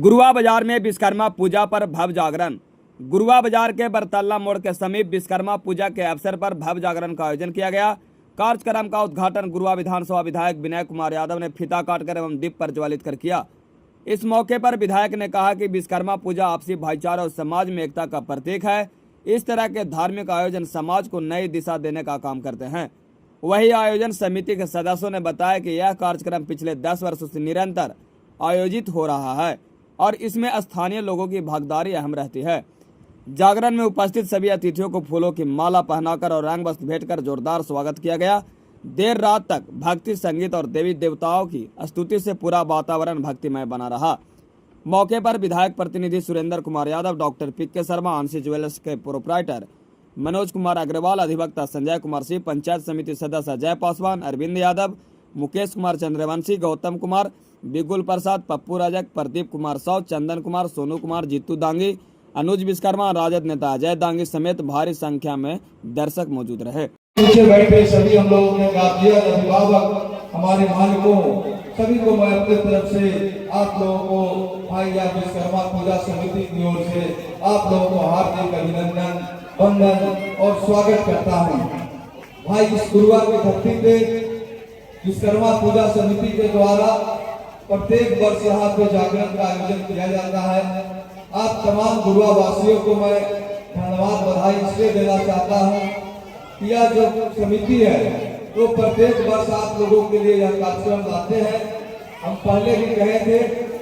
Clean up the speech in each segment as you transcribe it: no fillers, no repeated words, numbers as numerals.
गुरुआ बाजार में विश्वकर्मा पूजा पर भव्य जागरण। गुरुआ बाजार के बरतल्ला मोड़ के समीप विश्वकर्मा पूजा के अवसर पर भव्य जागरण का आयोजन किया गया। कार्यक्रम का उद्घाटन गुरुआ विधानसभा विधायक विनय कुमार यादव ने फीता काटकर एवं दीप प्रज्वलित कर किया। इस मौके पर विधायक ने कहा कि विश्वकर्मा पूजा आपसी भाईचारा और समाज में एकता का प्रतीक है। इस तरह के धार्मिक आयोजन समाज को नई दिशा देने का काम करते हैं। वही आयोजन समिति के सदस्यों ने बताया कि यह कार्यक्रम पिछले 10 वर्षों से निरंतर आयोजित हो रहा है और इसमें स्थानीय लोगों की भागीदारी अहम रहती है। जागरण में उपस्थित सभी अतिथियों को फूलों की माला पहनाकर और रंग वस्त्र भेंटकर जोरदार स्वागत किया गया। देर रात तक भक्ति संगीत और देवी देवताओं की स्तुति से पूरा वातावरण भक्तिमय बना रहा। मौके पर विधायक प्रतिनिधि सुरेंद्र कुमार यादव, डॉक्टर पीके शर्मा, आंशी ज्वेलर्स के प्रोप्राइटर मनोज कुमार अग्रवाल, अधिवक्ता संजय कुमार सिंह, पंचायत समिति सदस्य अजय पासवान, अरविंद यादव, मुकेश कुमार चंद्रवंशी, गौतम कुमार, बिगुल प्रसाद, पप्पू राजक, प्रदीप कुमार साव, चंदन कुमार, सोनू कुमार, जीतू दांगी, अनुज विश्वकर्मा, राजद नेता अजय दांगी समेत भारी संख्या में दर्शक मौजूद रहे। पीछे बैठे सभी हम लोगों ने गार्जियन, अभिभावक, हमारे मालिकों सभी को मैं अपने तरफ से आप लोगों को भाई या विश्वकर्मा पूजा समिति की ओर से आप लोगों को हार्दिक अभिनंदन, वंदन और स्वागत करता हूँ। भाई इस गुरुआ की धरती पे विश्वकर्मा पूजा समिति के द्वारा प्रत्येक वर्ष यहाँ पे जागरण का आयोजन किया जाता है। आप तमाम गुरुआ वासियों को मैं धन्यवाद, बधाई इसलिए देना चाहता हूँ कि यह जो समिति है वो प्रत्येक वर्ष आप लोगों के लिए यह कार्यक्रम लाते हैं। हम पहले भी कहे थे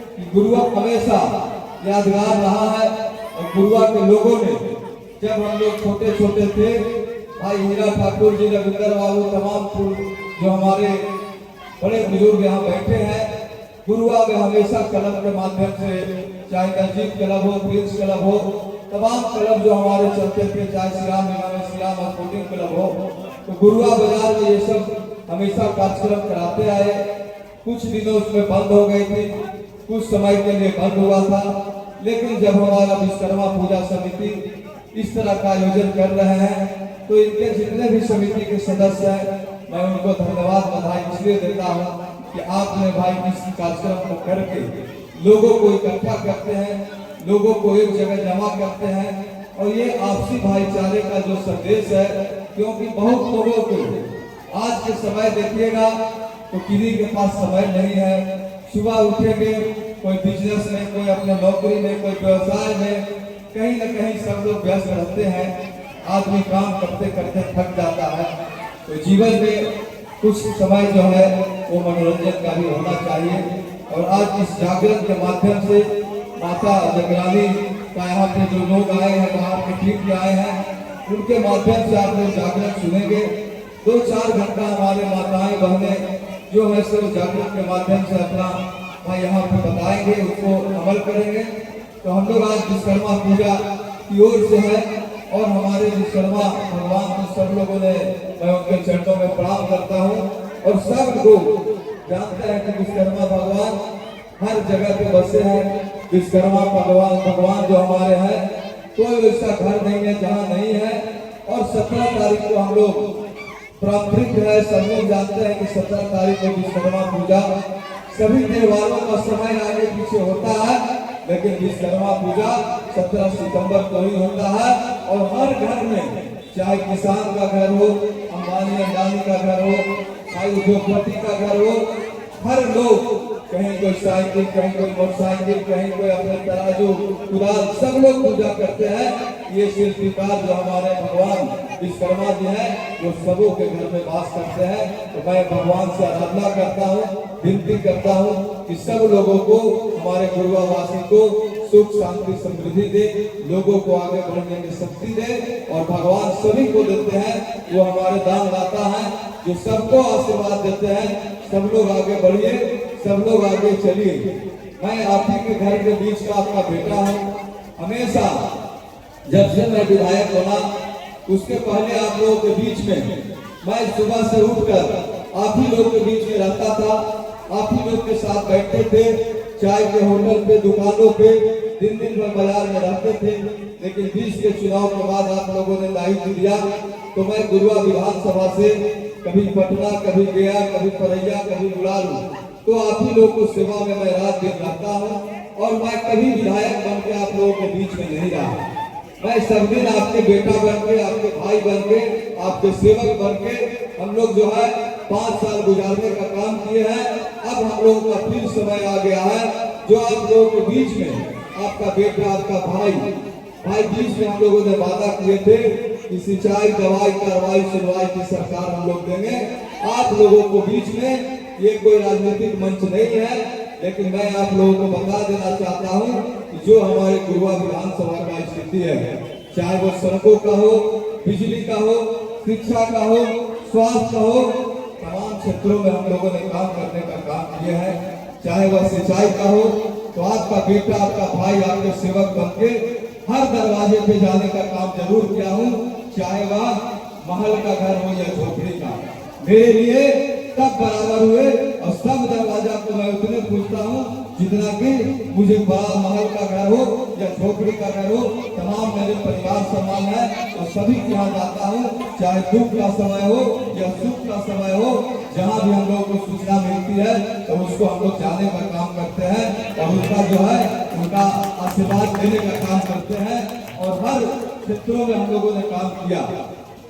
कि गुरुआ हमेशा यादगार रहा है और गुरुआ के लोगों ने जब हम लोग छोटे छोटे थे, भाई हीरा ठाकुर जी, रविंदर बाबू, तमाम जो हमारे बड़े बुजुर्ग यहाँ बैठे हैं, गुरुआ में हमेशा क्लब के माध्यम से, चाहे नजीक क्लब हो, प्रिंस क्लब हो, तमाम क्लब जो हमारे चलते थे, चाहे श्री राम स्पोर्टिंग क्लब हो, तो गुरुआ बाजार में ये सब हमेशा कार्यक्रम कराते आए। कुछ दिनों उसमें बंद हो गई थी, कुछ समय के लिए बंद हुआ था, लेकिन जब हमारा विश्वकर्मा पूजा समिति इस तरह का आयोजन कर रहे हैं तो इनके जितने भी समिति के सदस्य हैं मैं उनको धन्यवाद, बधाई इसलिए देता हूँ कि आपने भाई इस कार्यक्रम को करके लोगों को इकट्ठा करते हैं, लोगों को एक जगह जमा करते हैं और ये आपसी भाईचारे का जो संदेश है, क्योंकि बहुत लोगों को आज के समय देखिएगा तो किसी के पास समय नहीं है। सुबह उठेंगे, कोई बिजनेस में, कोई अपने नौकरी में, कोई व्यवसाय में, कहीं न कहीं सब लोग व्यस्त रहते हैं। आदमी काम करते करते थक जाता है, तो जीवन में कुछ समय जो है वो मनोरंजन का भी होना चाहिए। और आज इस जागरण के माध्यम से माता जगरानी का यहाँ पे जो लोग आए हैं, बाहर के टीम के आए हैं, उनके माध्यम से आप लोग जागरण सुनेंगे। 2-4 घंटा हमारे माताएं बहनें जो है सब जागरण के माध्यम से अपना यहाँ पे बताएंगे, उसको अमल करेंगे। तो हम लोग आज विश्वकर्मा पूजा की ओर से है और हमारे विश्वकर्मा भगवान को सब लोगों ने, मैं उनके चरणों में प्रणाम करता हूँ और सब लोग जानते हैं कि विश्वकर्मा भगवान हर जगह पे बसे हैं। विश्वकर्मा भगवान जो हमारे हैं, कोई ऐसा घर नहीं है जहाँ नहीं है। और 17 तारीख को हम लोग पारंपरिक है, सब लोग जानते हैं कि 17 तारीख को विश्वकर्मा पूजा, सभी त्योहारों का समय आगे पीछे होता है, लेकिन विश्वकर्मा पूजा 17 सितंबर को ही होता है। और हर घर में, चाहे किसान का घर हो, अंबानी अंडानी का घर हो, चाहे उद्योगपति का घर हो, हर लोग, कहीं कोई साइकिल, कहीं कोई मोटरसाइकिल, कहीं कोई अपने तराजू, कुदाल, सब लोग पूजा करते हैं। ये शिल्पकार जो हमारे भगवान विश्वकर्मा जी हैं, वो सबों के घर में वास करते हैं। तो मैं भगवान से आराधना करता हूँ, विनती करता हूँ कि सब लोगों को, हमारे गुरुआ वासी को सुख शांति समृद्धि दे, लोगों को आगे बढ़ने की शक्ति दे। और भगवान सभी को देते हैं, वो हमारे दानदाता हैं जो सबको आशीर्वाद देते हैं। सब लोग आगे बढ़िए, सब लोग आगे चलिए। मैं आप ही के घर के बीच का आपका बेटा हूँ। हमेशा जब से मैं विधायक बना, उसके पहले आप लोगों के बीच में मैं सुबह से उठकर आप ही लोग के बीच में रहता था, आप ही लोग के साथ बैठते थे, चाय के होटल पे, दुकानों पे, दिन भर बाजार में रहते थे। लेकिन 20 के चुनाव के बाद आप लोगों ने दायित्व दिया तो मैं गुरुआ विधानसभा से कभी पटना, कभी गया, कभी परैया, कभी बुलालू, तो आप ही लोग को सेवा में मैं रात दिन रहता हूँ और मैं कभी विधायक बन के आप लोगों के बीच में नहीं रहा। मैं सब दिन आपके बेटा बन के, आपके भाई बन के, आपके सेवक बन के हम लोग जो है 5 साल गुजारने का काम किए हैं। अब हम लोगों का फिर समय आ गया है जो आप लोगों के बीच में आपका बेटा, आपका भाई बीच में हम लोगों ने वादा किए थे कि सिंचाई, दवाई, कार्रवाई, सुनवाई की सरकार हम लोग देंगे। आप लोगों को बीच में ये कोई राजनीतिक मंच नहीं है, लेकिन मैं आप लोगों को बता देना चाहता हूं कि जो हमारे गुरुआ विधानसभा का स्थिति है, चाहे वो सड़कों का हो, बिजली का हो, शिक्षा का हो, स्वास्थ्य का हो, तमाम क्षेत्रों में हम लोगों ने काम करने का काम किया है। चाहे वह सिंचाई का हो तो आपका बेटा, आपका भाई, आपके सेवक बन के हर दरवाजे पे जाने का काम जरूर किया हूँ, चाहे वह महल का घर हो या झोपड़ी का। मेरे लिए सब बराबर हुए और सब दरवाजा को मैं उतने पूछता हूँ जितना कि मुझे बड़ा महल का घर हो या झोपड़ी का घर हो। तमाम मेरे परिवार समान है और सभी के यहाँ जाता हूँ, चाहे दुख का समय हो या सुख का समय हो, जहाँ भी हम लोगों को सूचना मिलती है तो उसको हम लोग जाने का काम करते हैं और उसका जो है उनका आशीर्वाद देने का काम करते हैं। और हर क्षेत्रों में हम लोगों ने काम किया।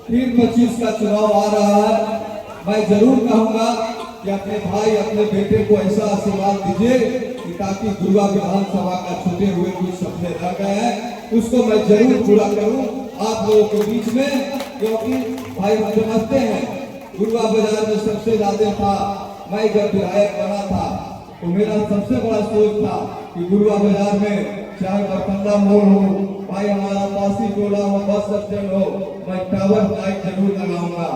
फिर 25 का चुनाव आ रहा है, मैं जरूर कहूंगा कि अपने भाई, अपने बेटे को ऐसा आशीर्वाद दीजिए कि ताकि गुरुआ विधानसभा का छूटे हुए कुछ सपने रह गए हैं उसको मैं जरूर पूरा करूं आप लोगों के बीच में। क्योंकि भाई हम समझते हैं गुरुआ बाजार में सबसे ज्यादा था, मैं जब विधायक बना था तो मेरा सबसे बड़ा सोच था कि गुरुआ बाजार में चाहे बरतंगा मोड़ हो, भाई हमारा पासी टोला हो, बस स्टैंड हो, मैं टावर लाइट जरूर लगाऊंगा।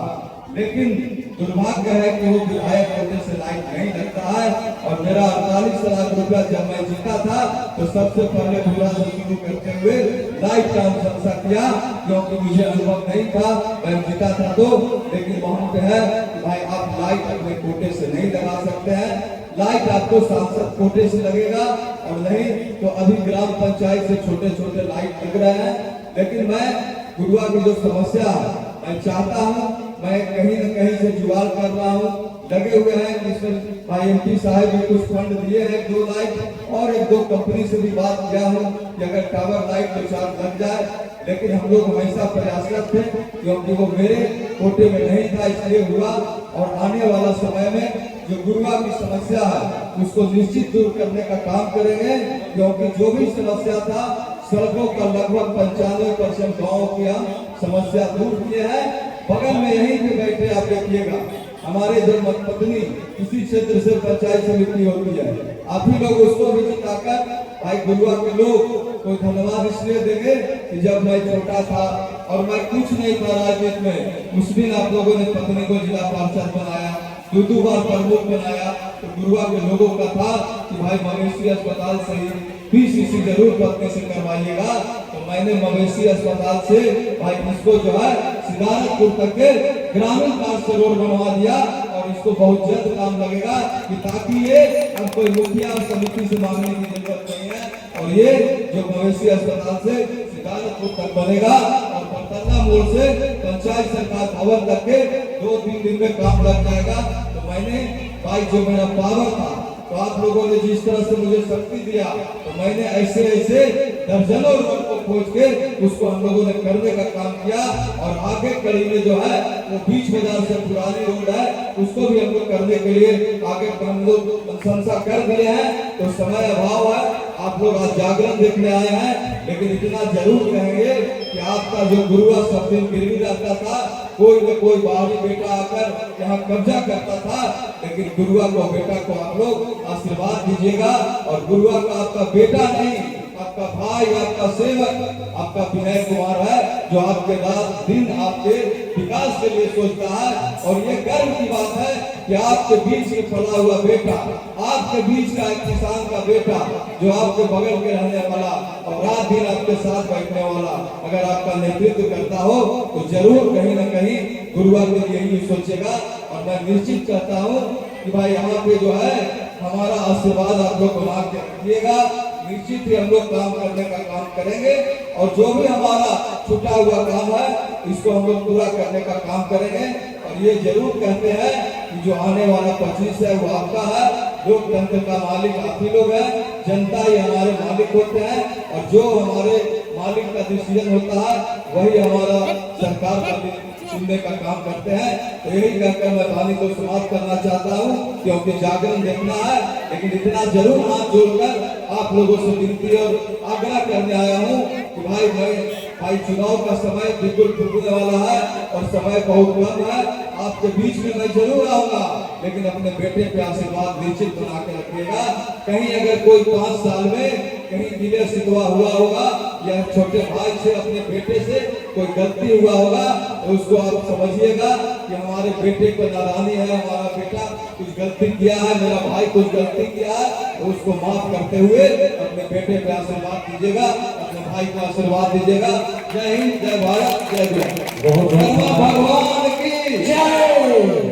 लेकिन दुर्भाग्य है कि वो विधायक होने से लाइट नहीं लगता है। और मेरा 48 लाख रुपया जब मैं जीता था तो सबसे पहले पूरा से शुरू करते हुए लाइट का अनुशंसा किया, क्योंकि मुझे अनुभव नहीं था, मैं जीता था तो। लेकिन वहां पे है भाई आप लाइट अपने कोटे से नहीं लगा सकते हैं, लाइट आपको सांसद कोटे से लगेगा और नहीं तो अभी ग्राम पंचायत से छोटे छोटे लाइट लग रहे हैं। लेकिन मैं गुरुआ की जो समस्या है मैं चाहता हूँ, मैं कहीं न कहीं से जुगाड़ कर रहा हूँ, लगे हुए हैं। इसमें भाई MP साहब भी कुछ फंड दिए हैं 2 लाइट और 1-2 कंपनी से भी बात किया हूँ कि अगर टावर लाइट 2-4 लग जाए। लेकिन हम लोग हमेशा प्रयासरत थे क्योंकि वो मेरे कोटे में नहीं था, इसलिए हुआ। और आने वाला समय में जो गुरुआ की समस्या है उसको निश्चित दूर करने का काम करेंगे, क्योंकि जो भी समस्या था सड़कों का लगभग 95% गाँव की हम समस्या दूर किए हैं। बगल में यहीं पे बैठे आप देखिएगा हमारे धर्मपत्नी इसी क्षेत्र से पंचायत समिति होती है, आप ही लोग उसको भी जिताकर भाई गुरुआ के लोग को धन्यवाद इसलिए देंगे कि जब मैं छोटा था और मैं कुछ नहीं था राजनीति में, उस दिन आप लोगों ने पत्नी को जिला पार्षद बनाया, 2 बार प्रमुख बनाया। तो गुरुआ के लोगों का था कि भाई मवेशी अस्पताल से ही PCC जरूर पत्नी से करवाइएगा। तो मैंने मवेशी अस्पताल से भाई इसको जो है सिदारतपुर तक के ग्रामीण कार्ड से रोड बनवा दिया और इसको बहुत जल्द काम लगेगा कि ताकि ये अब कोई मुखिया समिति से मांगने की जरूरत नहीं है। और ये जो मवेशी अस्पताल से सिदारतपुर तक बनेगा और बरतंगा मोड़ से पंचायत सरकार भवन तक के 2-3 दिन में काम लग जाएगा। तो मैंने भाई जो मेरा पावर था तो आप लोगों ने जिस तरह से मुझे शक्ति दिया तो मैंने ऐसे दर्जनों रोड को खोज के उसको हम लोगों ने करने का काम किया। और आगे कड़ी में जो है वो बीच बाजार से पुरानी रोड है उसको भी हम लोग करने के लिए आगे हम लोग अनुशंसा कर दिए हैं। तो समय अभाव है, आप लोग आज जागरण देखने आए हैं, लेकिन इतना जरूर कहेंगे कि आपका जो गुरुआ सब दिन गिरवी रहता था, कोई न कोई बाहरी बेटा आकर यहाँ कब्जा करता था, लेकिन गुरुआ को बेटा को आप लोग आशीर्वाद दीजिएगा। और गुरुआ का आपका बेटा नहीं, आपका भाई, आपका सेवक, आपका विनय कुमार है जो आपके रात दिन आपके विकास के लिए सोचता है। और ये गर्व की बात है कि आपके बीच में पला हुआ बेटा, आपके बीच का एक किसान का बेटा जो आपके बगल के रहने वाला और रात दिन आपके साथ बैठने वाला अगर आपका नेतृत्व करता हो तो जरूर कहीं न कहीं गुरुआ के लिए ही सोचेगा। और मैं निश्चित कहता हूँ कि भाई यहाँ पे जो है हमारा आशीर्वाद आप लोग बना के रखिएगा, निश्चित ही हम लोग काम करने का काम करेंगे। और जो भी हमारा छूटा हुआ काम है इसको हम लोग पूरा करने का काम करेंगे। और ये जरूर कहते हैं कि जो आने वाला 25 है वो आपका है, लोकतंत्र का मालिक आप ही लोग हैं, जनता ही हमारे मालिक होते हैं और जो हमारे मालिक का डिसीजन होता है वही हमारा सरकार का सुनने का काम करते हैं। तो यही कहकर मैं वाणी को समाप्त करना चाहता हूँ, क्योंकि जागरण देखना है, लेकिन इतना जरूर हाथ जोड़कर आप लोगों से विनती और आग्रह करने आया हूँ कि भाई चुनाव का समय बिल्कुल टूटने वाला है और समय बहुत कम है। आपके बीच में मैं जरूर आऊंगा, लेकिन अपने बेटे पे आशीर्वाद निश्चित बना के रखिएगा। कहीं अगर कोई 5 साल में कहीं गिले शिकवा हुआ होगा या छोटे भाई से अपने बेटे से कोई गलती हुआ होगा तो उसको आप समझिएगा कि हमारे बेटे को नाराजगी है, हमारा बेटा कुछ गलती किया है, मेरा भाई कुछ गलती किया है, तो उसको माफ करते हुए अपने बेटे पे आशीर्वाद दीजिएगा, अपने भाई को आशीर्वाद दीजिएगा। जय हिंद, जय भारत, जय बिहार। बहुत भगवान की जय।